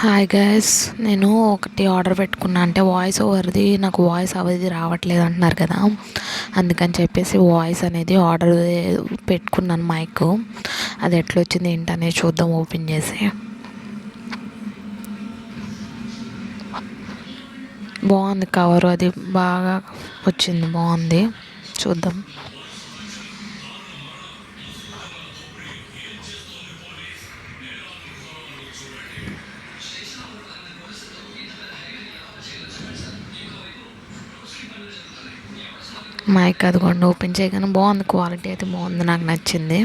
Hi guys, నేను ఒకటి order పెట్టుకున్నా. అంటే వాయిస్ ఓవర్ది నాకు వాయిస్ అవది రావట్లేదు అంటున్నారు కదా, అందుకని చెప్పేసి వాయిస్ అనేది ఆర్డర్ పెట్టుకున్నాను. మైక్ అది ఎట్లా వచ్చింది ఏంటనేది చూద్దాం. ఓపెన్ చేసి బాగుంది, కవర్ అది బాగా వచ్చింది, బాగుంది. చూద్దాం. మైక్ అదిగోండి, ఓపెన్ చేయగానే బాగుంది, క్వాలిటీ అయితే బాగుంది, నాకు నచ్చింది.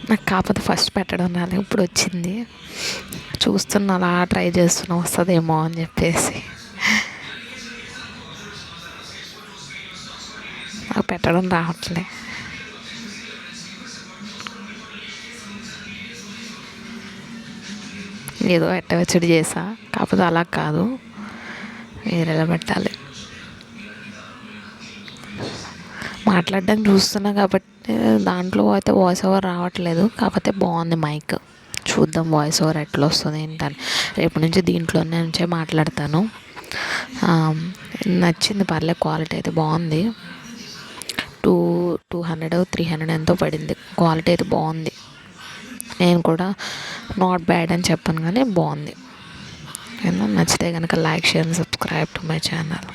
నాకు కాకపోతే ఫస్ట్ పెట్టడం రాలేదు, ఇప్పుడు వచ్చింది. చూస్తున్నా, అలా ట్రై చేస్తున్నా వస్తుందేమో అని చెప్పేసి. నాకు పెట్టడం రావట్లే. ఏదో ఎట్టవచ్చడి చేసా, కాకపోతే అలా కాదు, వేరేలా పెట్టాలి. మాట్లాడడానికి చూస్తున్నా కాబట్టి దాంట్లో అయితే వాయిస్ ఓవర్ రావట్లేదు, కాకపోతే బాగుంది మైక్. చూద్దాం వాయిస్ ఓవర్ ఎట్లా వస్తుంది ఏంటని. రేపు నుంచి దీంట్లోనే నుంచే మాట్లాడతాను. నచ్చింది, పర్లేదు, క్వాలిటీ అయితే బాగుంది. 200 300 ఎంతో పడింది. క్వాలిటీ అయితే బాగుంది. నేను కూడా నాట్ బ్యాడ్ అని చెప్పాను, కానీ బాగుంది. నచ్చితే కనుక like, share, subscribe to my channel.